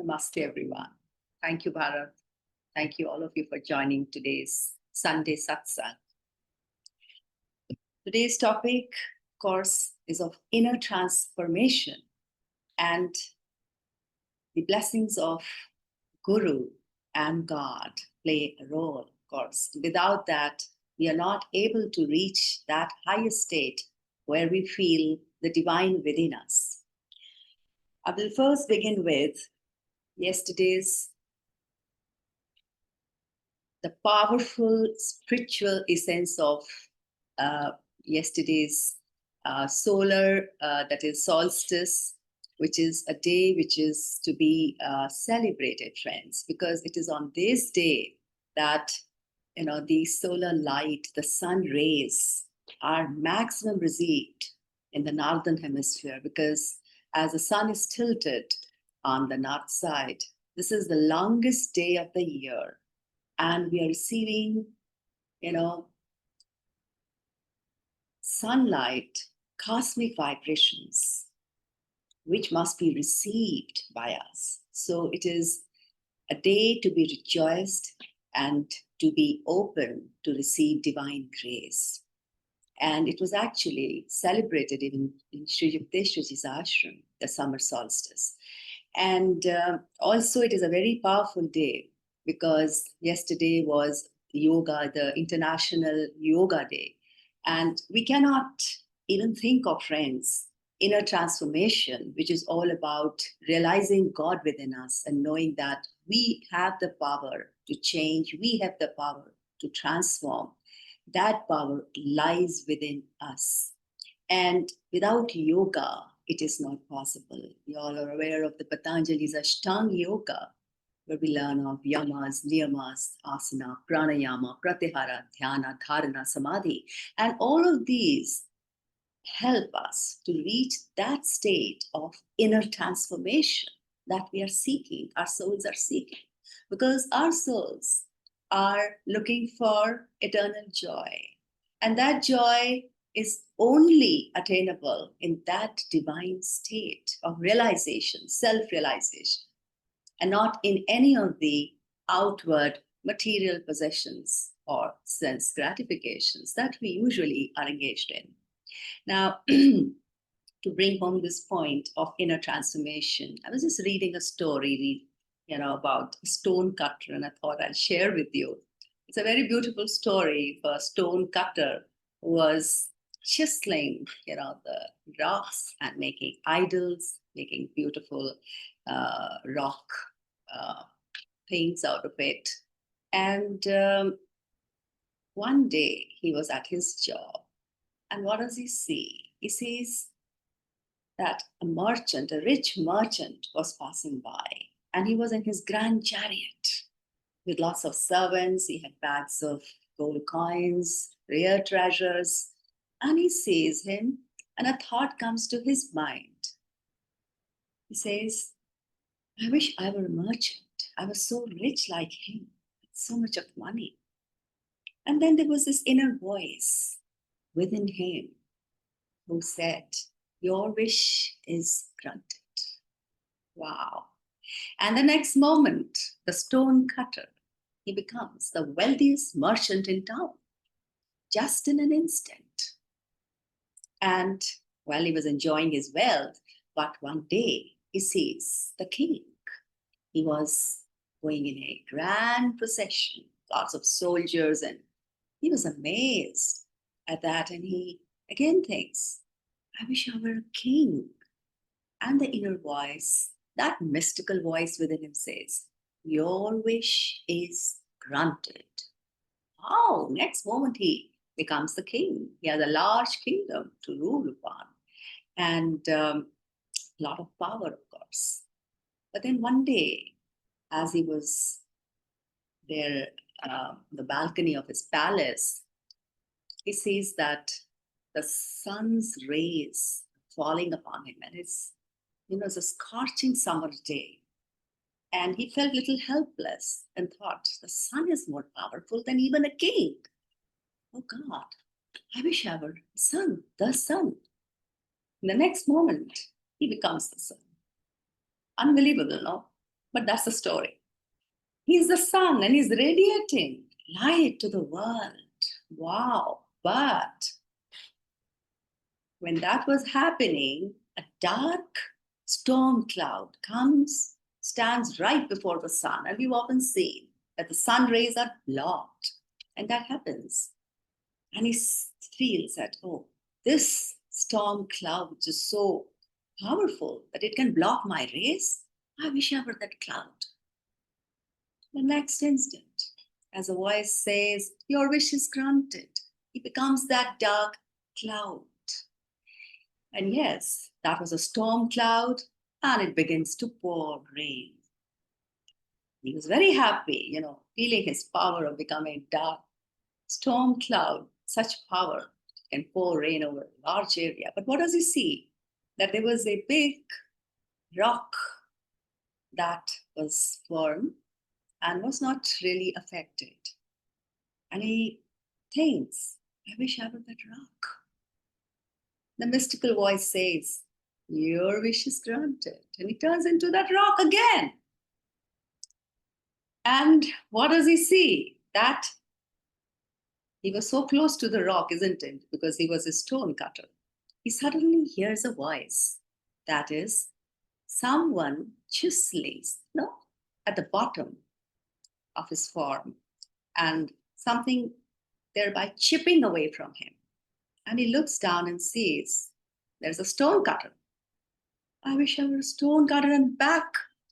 Namaste, everyone. Thank you, Bharat. Thank you, all of you, for joining today's Sunday Satsang. Today's topic, of course, is of inner transformation, and the blessings of Guru and God play a role, of course. Without that, we are not able to reach that higher state where we feel the divine within us. I will first begin with yesterday's the powerful spiritual essence of yesterday's solar, that is solstice, which is a day which is to be celebrated, friends, because it is on this day that the solar light, the sun rays are maximum received in the northern hemisphere, because as the sun is tilted on the north side, this is the longest day of the year, and we are receiving, sunlight, cosmic vibrations, which must be received by us. So it is a day to be rejoiced and to be open to receive divine grace. And it was actually celebrated in Sri Yukteswarji's ashram, the summer solstice. And also it is a very powerful day, because yesterday was yoga, the International Yoga Day. And we cannot even think of, friends, inner transformation, which is all about realizing God within us and knowing that we have the power to change, we have the power to transform. That power lies within us. And without yoga, it is not possible. You all are aware of the Patanjali's Ashtanga Yoga, where we learn of yamas, niyamas, asana, pranayama, pratyahara, dhyana, dharana, samadhi. And all of these help us to reach that state of inner transformation that we are seeking, our souls are seeking. Because our souls are looking for eternal joy. And that joy is only attainable in that divine state of realization, self-realization, and not in any of the outward material possessions or sense gratifications that we usually are engaged in. Now, to bring home this point of inner transformation, I was just reading a story, about a stone cutter, and I thought I'll share with you. It's a very beautiful story of a stone cutter who was chiseling, the rocks and making idols, making beautiful rock things out of it. And one day he was at his job, and what does he see? He sees that a merchant, a rich merchant, was passing by, and he was in his grand chariot with lots of servants. He had bags of gold coins, rare treasures, and he sees him, and a thought comes to his mind. He says, I wish I were a merchant. I was so rich like him, with so much of money. And then there was this inner voice within him who said, your wish is granted. Wow. And the next moment, the stone cutter, he becomes the wealthiest merchant in town, just in an instant. And while he was enjoying his wealth, but one day he sees the king. He was going in a grand procession, lots of soldiers, and he was amazed at that. And he again thinks, I wish I were a king. And the inner voice, that mystical voice within him says, your wish is granted. Oh, next moment he becomes the king. He has a large kingdom to rule upon, and a lot of power, of course. But then one day, as he was there, the balcony of his palace, he sees that the sun's rays falling upon him, and it's a scorching summer day. And he felt a little helpless and thought, the sun is more powerful than even a king. Oh God, I wish I were the sun. In the next moment, he becomes the sun. Unbelievable, no? But that's the story. He's the sun and he's radiating light to the world. Wow. But when that was happening, a dark storm cloud comes, stands right before the sun. And we've often seen that the sun rays are blocked. And that happens. And he feels that, oh, this storm cloud is so powerful that it can block my rays. I wish I were that cloud. The next instant, as a voice says, your wish is granted, he becomes that dark cloud. And yes, that was a storm cloud, and it begins to pour rain. He was very happy, feeling his power of becoming dark storm cloud. Such power can pour rain over a large area. But what does he see? That there was a big rock that was firm and was not really affected. And he thinks, I wish I were that rock. The mystical voice says, your wish is granted. And he turns into that rock again. And what does he see? That he was so close to the rock, isn't it? Because he was a stone cutter. He suddenly hears a voice. That is, someone chiseling, at the bottom of his form, and something thereby chipping away from him. And he looks down and sees there's a stone cutter. I wish I were a stone cutter, and back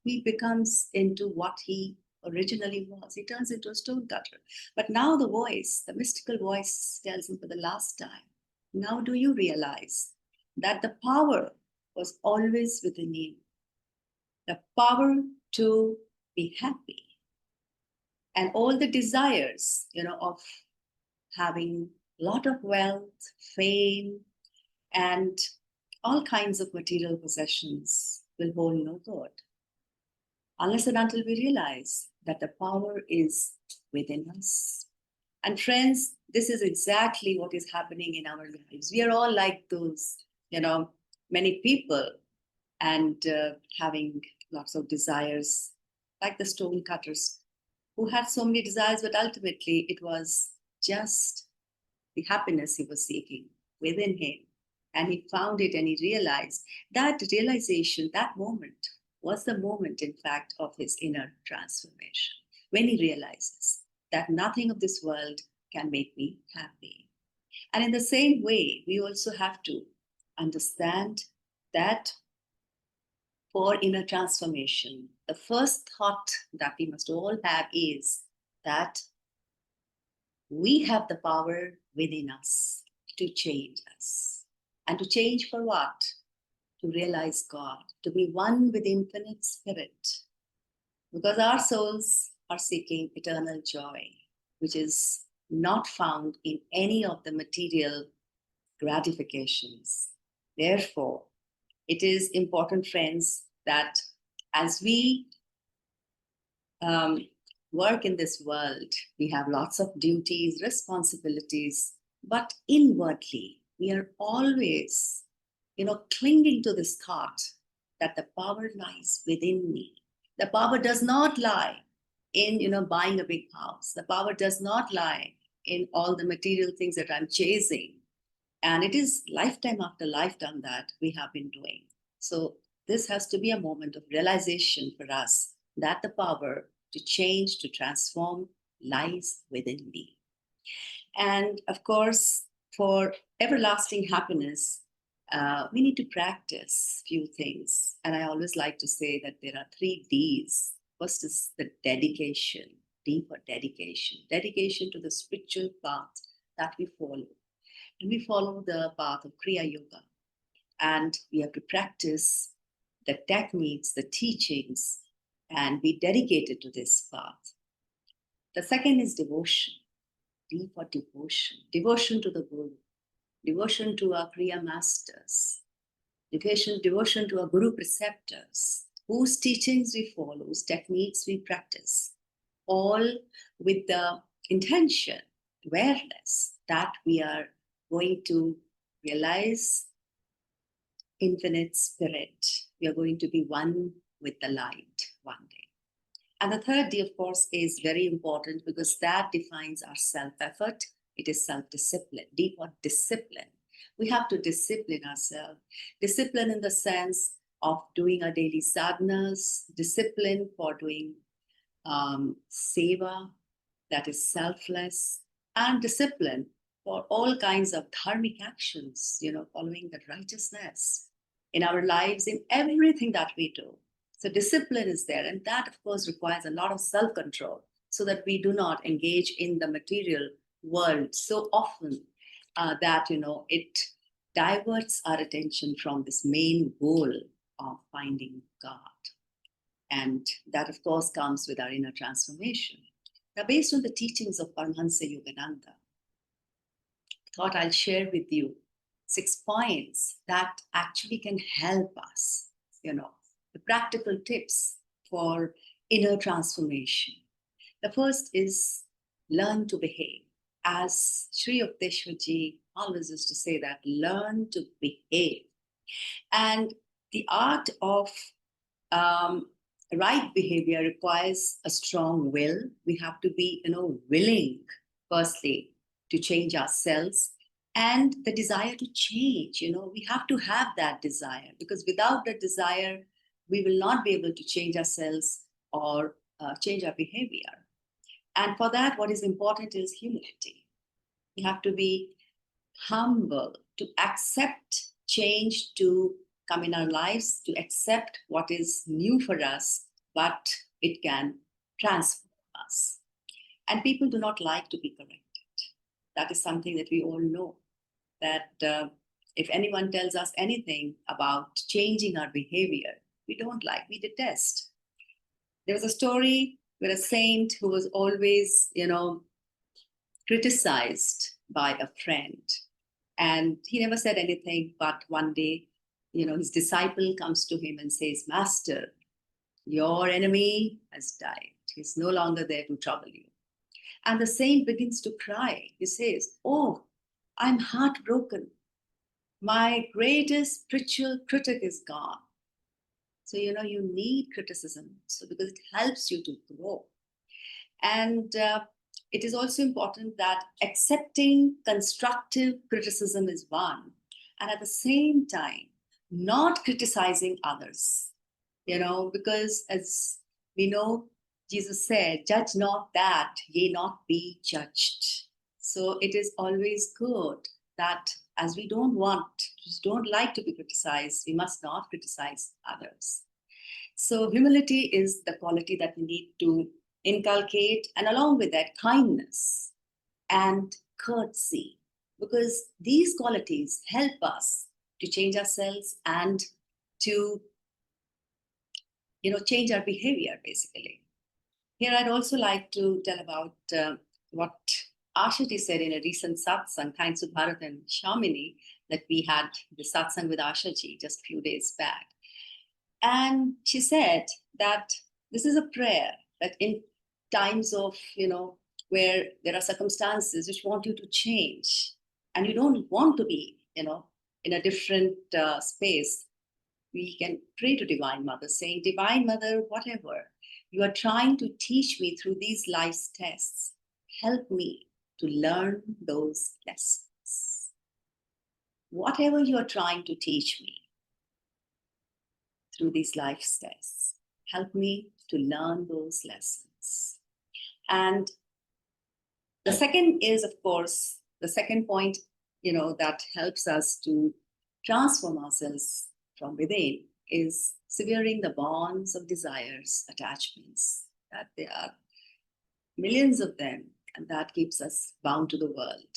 he becomes into what he originally was. He turns into a stone cutter. But now the voice, the mystical voice, tells him for the last time, now do you realize that the power was always within you? The power to be happy. And all the desires, of having a lot of wealth, fame, and all kinds of material possessions will hold no good. Unless and until we realize that the power is within us. And friends, this is exactly what is happening in our lives. We are all like those, many people, and having lots of desires, like the stone cutters, who had so many desires, but ultimately it was just the happiness he was seeking within him. And he found it, and he realized that realization, that moment, was the moment, in fact, of his inner transformation. When he realizes that nothing of this world can make me happy. And in the same way, we also have to understand that for inner transformation, the first thought that we must all have is that we have the power within us to change us. And to change for what? To realize God, to be one with infinite spirit. Because our souls are seeking eternal joy, which is not found in any of the material gratifications. Therefore, it is important, friends, that as we work in this world, we have lots of duties, responsibilities, but inwardly, we are always, clinging to this thought that the power lies within me. The power does not lie in, buying a big house. The power does not lie in all the material things that I'm chasing. And it is lifetime after lifetime that we have been doing. So this has to be a moment of realization for us that the power to change, to transform lies within me. And of course, for everlasting happiness, we need to practice few things. And I always like to say that there are 3 Ds. First is the dedication, D for dedication. Dedication to the spiritual path that we follow. And we follow the path of Kriya Yoga. And we have to practice the techniques, the teachings, and be dedicated to this path. The second is devotion. D for devotion. Devotion to the Guru. Devotion to our Kriya masters. Devotion to our Guru preceptors, whose teachings we follow, whose techniques we practice, all with the intention, awareness that we are going to realize infinite spirit. We are going to be one with the light one day. And the third D, of course, is very important because that defines our self-effort. It is self-discipline. D for discipline. We have to discipline ourselves. Discipline in the sense of doing our daily sadhanas, discipline for doing seva, that is selfless, and discipline for all kinds of dharmic actions, following the righteousness in our lives, in everything that we do. So discipline is there, and that, of course, requires a lot of self-control so that we do not engage in the material world so often that, it diverts our attention from this main goal of finding God. And that, of course, comes with our inner transformation. Now, based on the teachings of Paramhansa Yogananda, I thought I'll share with you 6 points that actually can help us, the practical tips for inner transformation. The first is learn to behave. As Sri Yukteswarji always used to say that, learn to behave. And the art of right behavior requires a strong will. We have to be, willing, firstly, to change ourselves, and the desire to change. We have to have that desire, because without that desire, we will not be able to change ourselves or change our behavior. And for that, what is important is humility. We have to be humble, to accept change to come in our lives, to accept what is new for us, but it can transform us. And people do not like to be corrected. That is something that we all know, that if anyone tells us anything about changing our behavior, we don't like, we detest. There was a story where a saint who was always, criticized by a friend, and he never said anything, but one day, his disciple comes to him and says, "Master, your enemy has died. He's no longer there to trouble you." And the saint begins to cry. He says, "Oh, I'm heartbroken. My greatest spiritual critic is gone." So, you need criticism, so because it helps you to grow. And it is also important that accepting constructive criticism is one, and at the same time, not criticizing others, because as we know, Jesus said, "Judge not that ye not be judged." So it is always good that as we don't like to be criticized, we must not criticize others. So humility is the quality that we need to inculcate, and along with that, kindness and courtesy, because these qualities help us to change ourselves and to, change our behavior, basically. Here, I'd also like to tell about what Ashaji said in a recent satsang, thanks to Bharat and Shamini, that we had the satsang with Ashaji just a few days back. And she said that this is a prayer that in times of, where there are circumstances which want you to change, and you don't want to be, in a different space, we can pray to Divine Mother, saying, "Divine Mother, whatever you are trying to teach me through these life's tests, help me to learn those lessons. Whatever you are trying to teach me through these life's tests, help me to learn those lessons." And the second is, of course, the second point, that helps us to transform ourselves from within is severing the bonds of desires, attachments, that there are millions of them, and that keeps us bound to the world.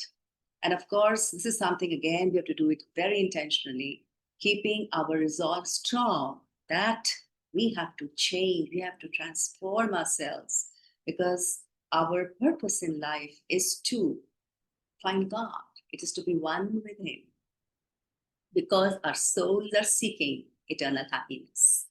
And of course, this is something, again, we have to do it very intentionally, keeping our resolve strong that we have to change, we have to transform ourselves, because our purpose in life is to find God. It is to be one with Him, because our souls are seeking eternal happiness.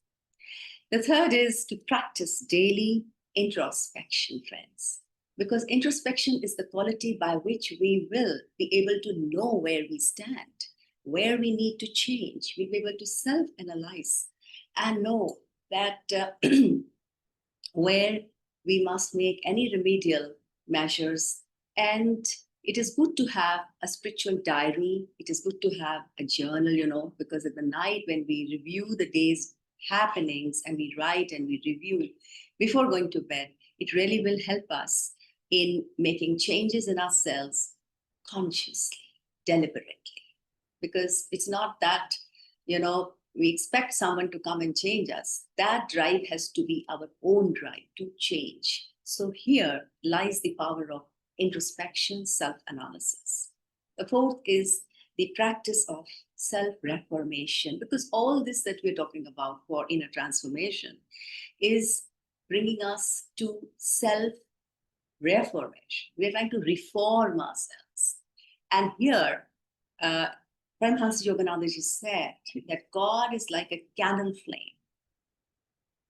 The third is to practice daily introspection, friends, because introspection is the quality by which we will be able to know where we stand, where we need to change. We'll be able to self-analyze and know that where we must make any remedial measures. And it is good to have a spiritual diary. It is good to have a journal, because at the night when we review the day's happenings and we write and we review before going to bed, it really will help us in making changes in ourselves consciously, deliberately. Because it's not that, we expect someone to come and change us. That drive has to be our own drive to change. So here lies the power of introspection, self-analysis. The fourth is the practice of self-reformation, because all this that we're talking about for inner transformation is bringing us to self-reformation. We're trying to reform ourselves. And here, Paramhansa Yogananda said that God is like a candle flame.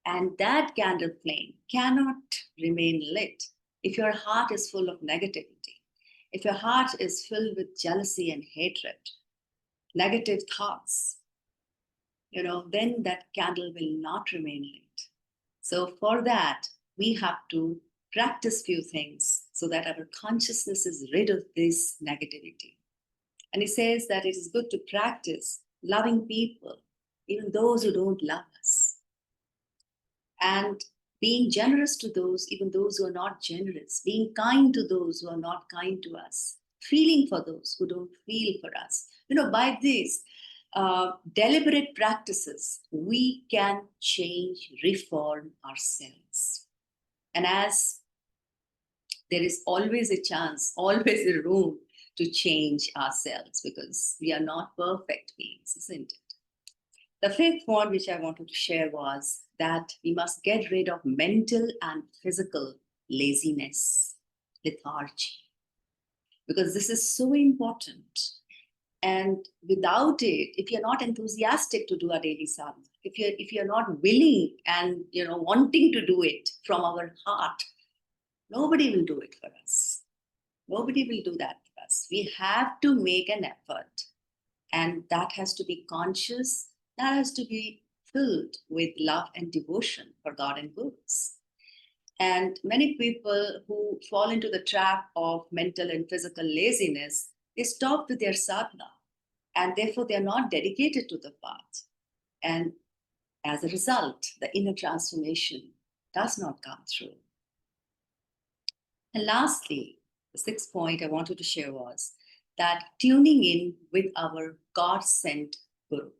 And that candle flame cannot remain lit if your heart is full of negativity, if your heart is filled with jealousy and hatred, negative thoughts, then that candle will not remain lit. So for that, we have to practice few things so that our consciousness is rid of this negativity. And he says that it is good to practice loving people, even those who don't love us. And being generous to those, even those who are not generous. Being kind to those who are not kind to us. Feeling for those who don't feel for us. By these deliberate practices, we can change, reform ourselves. And as there is always a chance, always a room to change ourselves, because we are not perfect beings, isn't it? The fifth one which I wanted to share was that we must get rid of mental and physical laziness, lethargy, because this is so important. And without it, if you're not enthusiastic to do a daily sadhana, if you're not willing and wanting to do it from our heart, nobody will do it for us. Nobody will do that for us. We have to make an effort, and that has to be conscious. That has to be filled with love and devotion for God and Gurus. And many people who fall into the trap of mental and physical laziness, they stop with their sadhana, and therefore they are not dedicated to the path. And as a result, the inner transformation does not come through. And lastly, the sixth point I wanted to share was that tuning in with our God-sent Guru.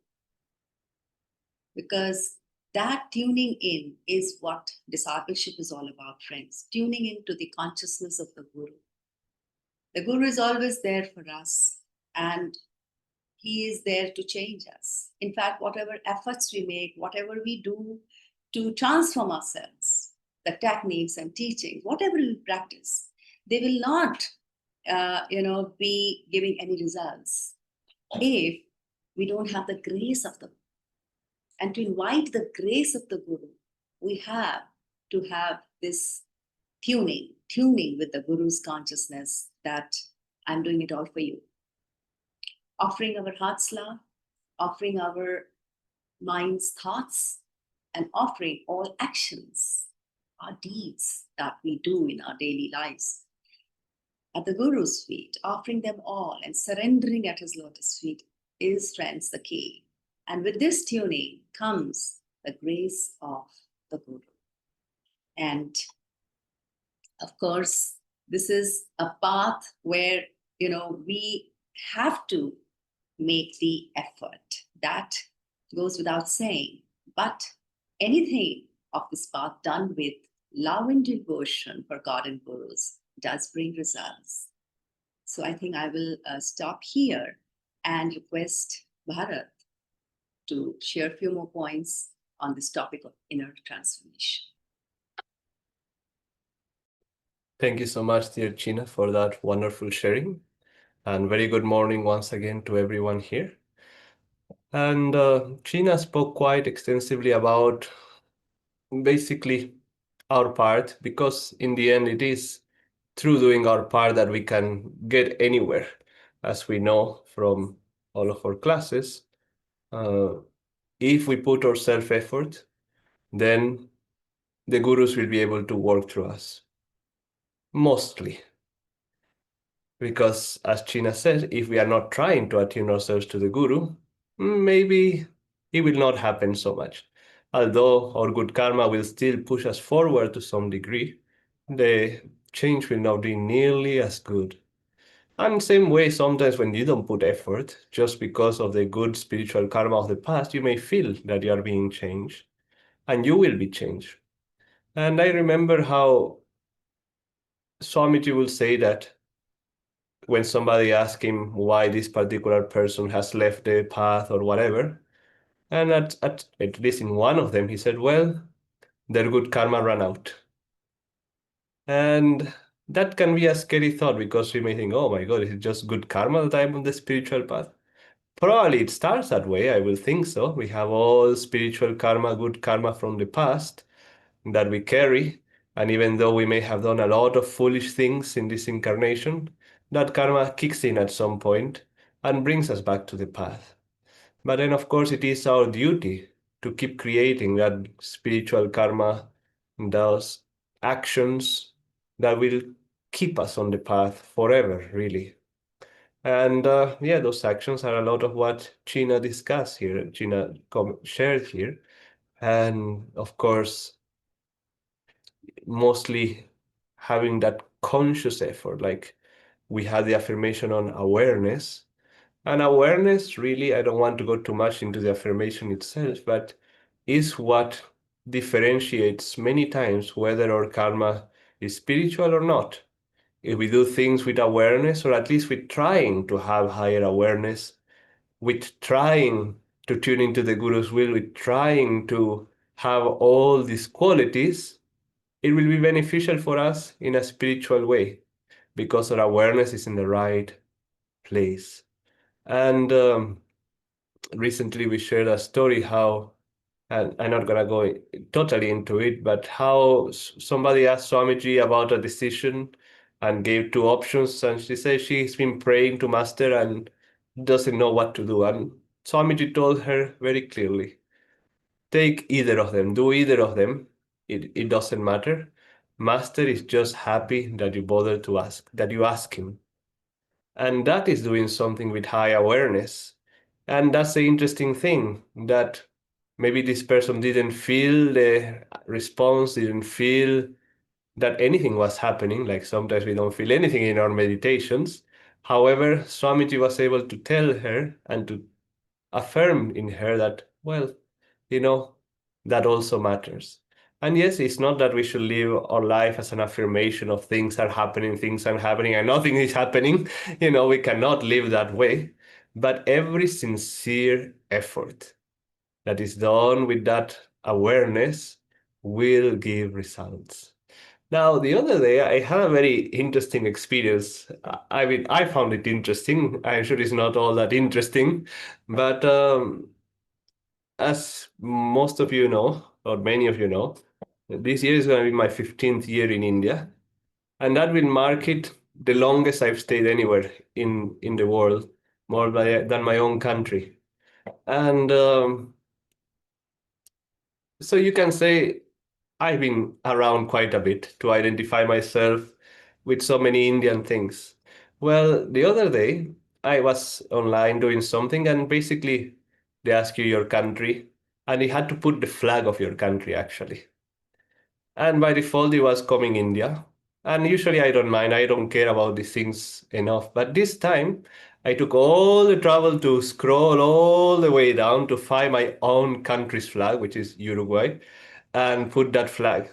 Because that tuning in is what discipleship is all about, friends. Tuning into the consciousness of the Guru. The Guru is always there for us, and he is there to change us. In fact, whatever efforts we make, whatever we do to transform ourselves, the techniques and teachings, whatever we practice, they will not, be giving any results if we don't have the grace of the Guru. And to invite the grace of the Guru, we have to have this tuning with the Guru's consciousness that I'm doing it all for you. Offering our heart's love, offering our mind's thoughts, and offering all actions, our deeds that we do in our daily lives at the Guru's feet, offering them all and surrendering at his lotus feet is, friends, the key. And with this tuning comes the grace of the Guru. And of course, this is a path where, we have to make the effort. That goes without saying. But anything of this path done with love and devotion for God and Gurus does bring results. So I think I will stop here and request Bharat to share a few more points on this topic of inner transformation. Thank you so much, dear Cheena, for that wonderful sharing. And very good morning once again to everyone here. And Cheena spoke quite extensively about basically our part, because in the end it is through doing our part that we can get anywhere, as we know from all of our classes. If we put our self-effort, then the gurus will be able to work through us. Mostly. Because, as Cheena said, if we are not trying to attune ourselves to the guru, maybe it will not happen so much. Although our good karma will still push us forward to some degree, the change will not be nearly as good. And same way, sometimes when you don't put effort, just because of the good spiritual karma of the past, you may feel that you are being changed, and you will be changed. And I remember how Swamiji will say that when somebody asks him why this particular person has left the path or whatever, and at least in one of them, he said, well, their good karma ran out. And that can be a scary thought because we may think, oh my God, is it just good karma that I'm on the spiritual path? Probably it starts that way. I will think so. We have all spiritual karma, good karma from the past that we carry. And even though we may have done a lot of foolish things in this incarnation, that karma kicks in at some point and brings us back to the path. But then, of course, it is our duty to keep creating that spiritual karma, those actions that will keep us on the path forever, really. And yeah, those actions are a lot of what Cheena discussed here, Cheena shared here. And of course, mostly having that conscious effort, like we had the affirmation on awareness. And awareness, really, I don't want to go too much into the affirmation itself, but is what differentiates many times whether our karma is spiritual or not. If we do things with awareness, or at least with trying to have higher awareness, with trying to tune into the Guru's will, with trying to have all these qualities, it will be beneficial for us in a spiritual way because our awareness is in the right place. And recently we shared a story how, and I'm not gonna go totally into it, but how somebody asked Swamiji about a decision and gave two options, and she said she's been praying to Master and doesn't know what to do. And Swamiji told her very clearly, take either of them, do either of them. It doesn't matter. Master is just happy that you bother to ask, that you ask him. And that is doing something with high awareness. And that's the interesting thing, that maybe this person didn't feel the response, didn't feel that anything was happening. Like sometimes we don't feel anything in our meditations. However, Swamiji was able to tell her and to affirm in her that, well, you know, that also matters. And yes, it's not that we should live our life as an affirmation of things are happening, and nothing is happening. We cannot live that way. But every sincere effort that is done with that awareness will give results. Now, the other day, I had a very interesting experience. I mean, I found it interesting. I'm sure it's not all that interesting, but as most of you know, or many of you know, this year is going to be my 15th year in India, and that will mark it the longest I've stayed anywhere in the world, more than my own country. And so you can say I've been around quite a bit to identify myself with so many Indian things. Well, the other day I was online doing something, and basically they ask you your country, and you had to put the flag of your country actually. And by default it was coming India. And usually I don't mind, I don't care about these things enough. But this time I took all the trouble to scroll all the way down to find my own country's flag, which is Uruguay, and put that flag.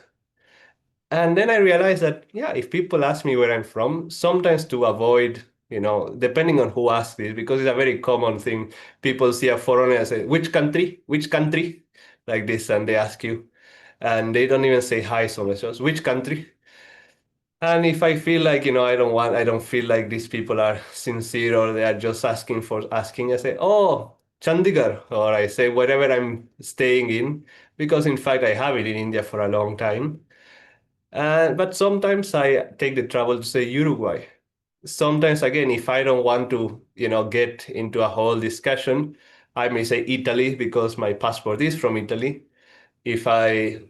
And then I realized that, yeah, if people ask me where I'm from, sometimes to avoid, depending on who asks this, because it's a very common thing, people see a foreigner and say, which country? Which country? Like this, and they ask you. And they don't even say hi so much, just which country? And if I feel like, I don't feel like these people are sincere or they are just asking for asking, I say, oh, Chandigarh, or I say wherever I'm staying in, because in fact I have it in India for a long time. But sometimes I take the trouble to say Uruguay. Sometimes, again, if I don't want to, get into a whole discussion, I may say Italy because my passport is from Italy. If I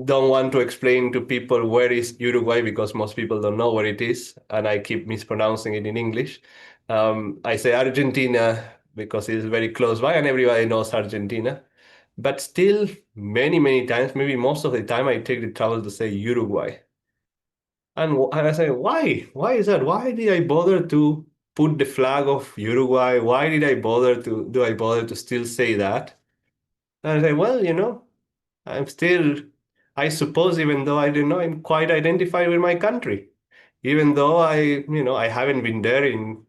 don't want to explain to people where is Uruguay because most people don't know where it is, and I keep mispronouncing it in English. I say Argentina because it's very close by and everybody knows Argentina. But still, many, many times, maybe most of the time, I take the trouble to say Uruguay. And I say, why? Why is that? Why did I bother to put the flag of Uruguay? Why did I bother to do I bother to still say that? And I say, well, I'm still, I suppose, even though I don't know, I'm quite identified with my country. Even though I haven't been there in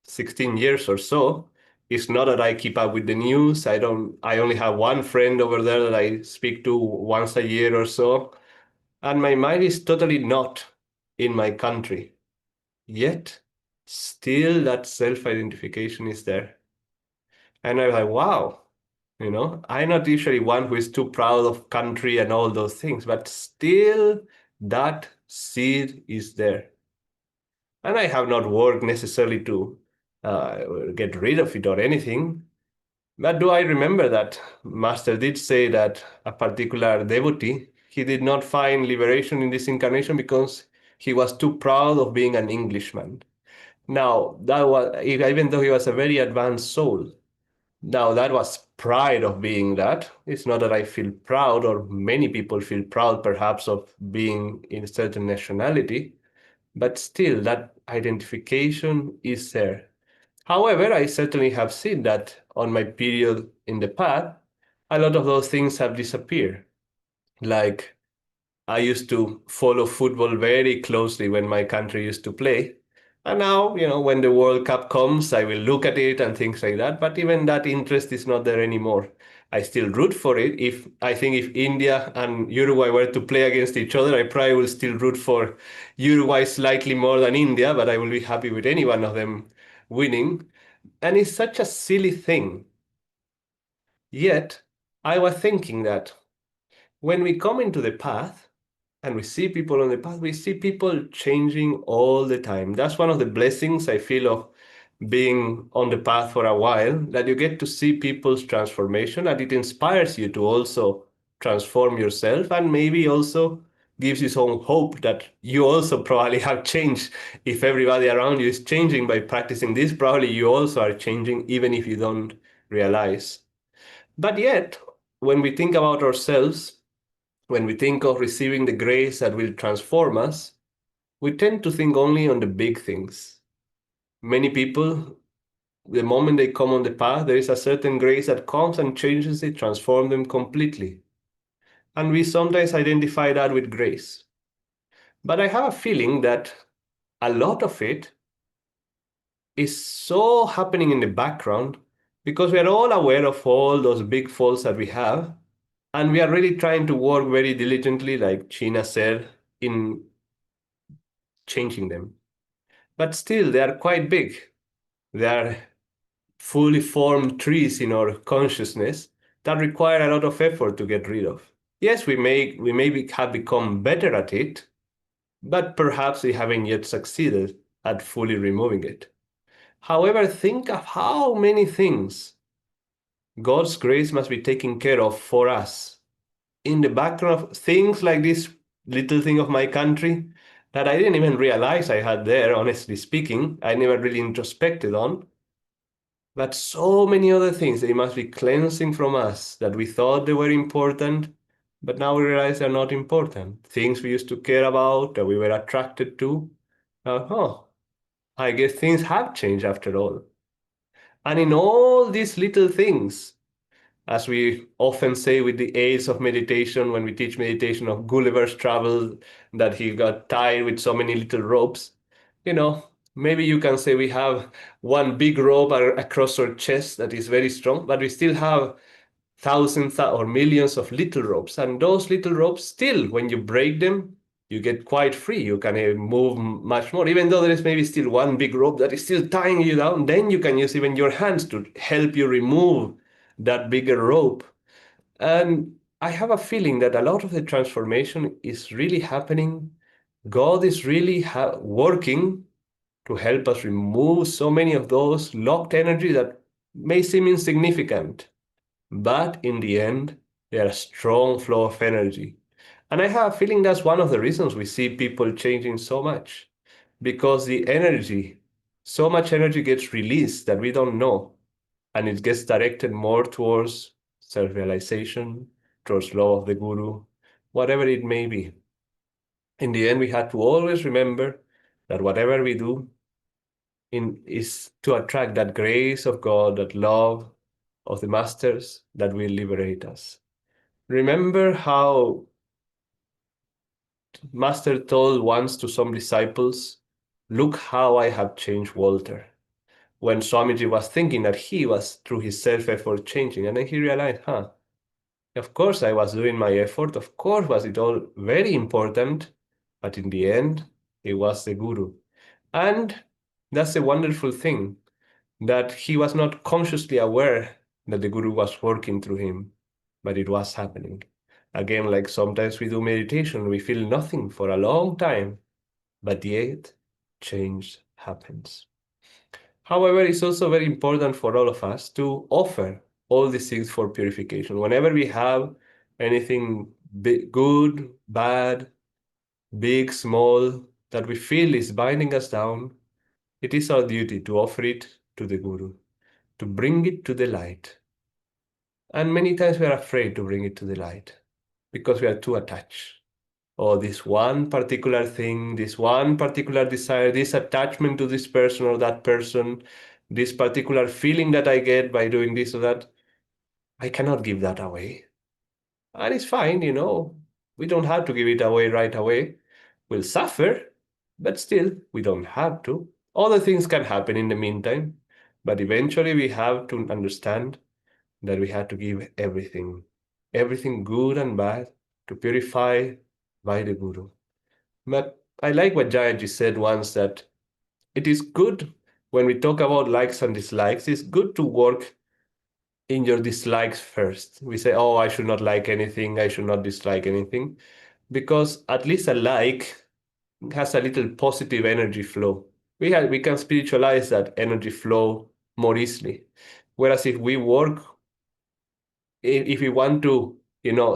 16 years or so. It's not that I keep up with the news. I only have one friend over there that I speak to once a year or so. And my mind is totally not in my country. Yet, still that self-identification is there. And I'm like, wow, I'm not usually one who is too proud of country and all those things, but still that seed is there. And I have not worked necessarily to get rid of it or anything. But do I remember that Master did say that a particular devotee, he did not find liberation in this incarnation because he was too proud of being an Englishman. Now, that was, even though he was a very advanced soul, now that was pride of being that. It's not that I feel proud, or many people feel proud perhaps of being in a certain nationality, but still that identification is there. However, I certainly have seen that on my period in the path, a lot of those things have disappeared. Like I used to follow football very closely when my country used to play. And now, when the World Cup comes, I will look at it and things like that. But even that interest is not there anymore. I still root for it. I think if India and Uruguay were to play against each other, I probably will still root for Uruguay slightly more than India, but I will be happy with any one of them winning. And it's such a silly thing. Yet, I was thinking that when we come into the path and we see people on the path, we see people changing all the time. That's one of the blessings I feel of being on the path for a while, that you get to see people's transformation and it inspires you to also transform yourself and maybe also gives you some hope that you also probably have changed. If everybody around you is changing by practicing this, probably you also are changing even if you don't realize. But yet, when we think about ourselves, when we think of receiving the grace that will transform us, we tend to think only on the big things. Many people, the moment they come on the path, there is a certain grace that comes and changes it, transforms them completely. And we sometimes identify that with grace. But I have a feeling that a lot of it is so happening in the background because we are all aware of all those big faults that we have. And we are really trying to work very diligently, like Cheena said, in changing them. But still, they are quite big. They are fully formed trees in our consciousness that require a lot of effort to get rid of. Yes, we have become better at it, but perhaps we haven't yet succeeded at fully removing it. However, think of how many things God's grace must be taking care of for us in the background of things like this little thing of my country that I didn't even realize I had there, honestly speaking. I never really introspected on. But so many other things they must be cleansing from us that we thought they were important, but now we realize they're not important. Things we used to care about, that we were attracted to. Oh, I guess things have changed after all. And in all these little things, as we often say with the aids of meditation, when we teach meditation of Gulliver's Travel, that he got tied with so many little ropes, you know, maybe you can say we have one big rope across our chest that is very strong, but we still have thousands or millions of little ropes. And those little ropes still, when you break them, you get quite free. You can move much more. Even though there is maybe still one big rope that is still tying you down, then you can use even your hands to help you remove that bigger rope. And I have a feeling that a lot of the transformation is really happening. God is really working to help us remove so many of those locked energy that may seem insignificant. But in the end, They are a strong flow of energy. And I have a feeling that's one of the reasons we see people changing so much. Because the energy, so much energy gets released that we don't know. And it gets directed more towards self-realization, towards love of the Guru, whatever it may be. In the end, we have to always remember that whatever we do is to attract that grace of God, that love of the masters that will liberate us. Remember how Master told once to some disciples, "Look how I have changed Walter." When Swamiji was thinking that he was through his self-effort changing, and then he realized, of course I was doing my effort, of course was it all very important, but in the end, it was the Guru. And that's a wonderful thing, that he was not consciously aware that the Guru was working through him, but it was happening. Again, like sometimes we do meditation, we feel nothing for a long time, but yet change happens. However, it's also very important for all of us to offer all these things for purification. Whenever we have anything good, bad, big, small, that we feel is binding us down, it is our duty to offer it to the Guru, to bring it to the light. And many times we are afraid to bring it to the light because we are too attached. Or this one particular thing, this one particular desire, this attachment to this person or that person, this particular feeling that I get by doing this or that, I cannot give that away. And it's fine, we don't have to give it away right away. We'll suffer, but still, we don't have to. Other things can happen in the meantime, but eventually we have to understand that we had to give everything good and bad, to purify by the Guru. But I like what Jayaji said once, that it is good when we talk about likes and dislikes, it's good to work in your dislikes first. We say, oh, I should not like anything, I should not dislike anything, because at least a like has a little positive energy flow. We can spiritualize that energy flow more easily. Whereas if we work if we want to,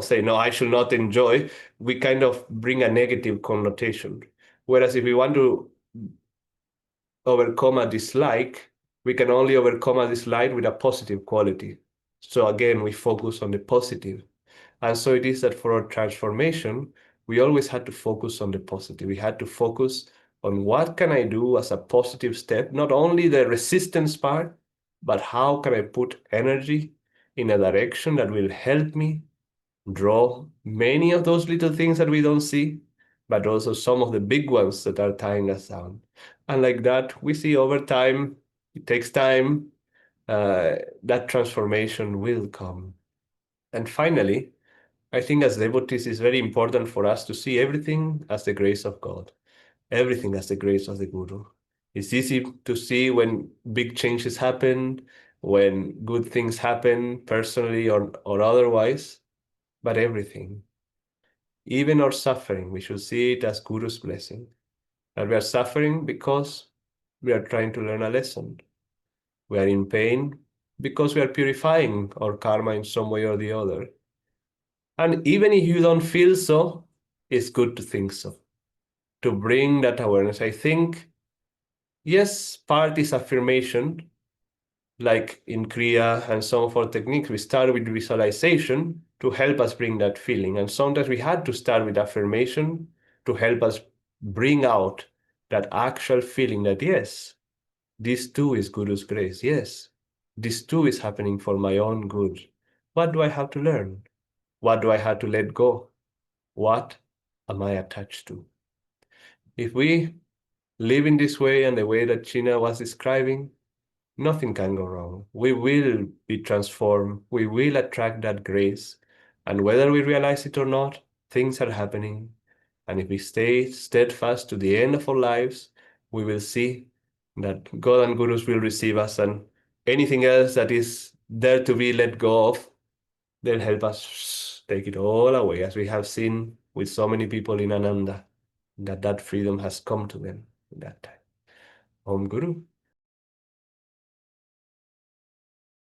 say, no, I should not enjoy, we kind of bring a negative connotation. Whereas if we want to overcome a dislike, we can only overcome a dislike with a positive quality. So again, we focus on the positive. And so it is that for our transformation, we always had to focus on the positive. We had to focus on what can I do as a positive step, not only the resistance part, but how can I put energy in a direction that will help me draw many of those little things that we don't see, but also some of the big ones that are tying us down. And like that, we see over time, it takes time, that transformation will come. And finally, I think as devotees, it's very important for us to see everything as the grace of God, everything as the grace of the Guru. It's easy to see when big changes happen, when good things happen personally or otherwise, but everything, even our suffering, we should see it as Guru's blessing. That we are suffering because we are trying to learn a lesson. We are in pain because we are purifying our karma in some way or the other. And even if you don't feel so, it's good to think so, to bring that awareness. I think, yes, part is affirmation, like in Kriya and some of our techniques, we start with visualization to help us bring that feeling. And sometimes we had to start with affirmation to help us bring out that actual feeling that, yes, this too is Guru's grace. Yes, this too is happening for my own good. What do I have to learn? What do I have to let go? What am I attached to? If we live in this way and the way that Cheena was describing, nothing can go wrong. We will be transformed. We will attract that grace. And whether we realize it or not, things are happening. And if we stay steadfast to the end of our lives, we will see that God and Gurus will receive us, and anything else that is there to be let go of, they'll help us take it all away, as we have seen with so many people in Ananda, that freedom has come to them in that time. Om Guru.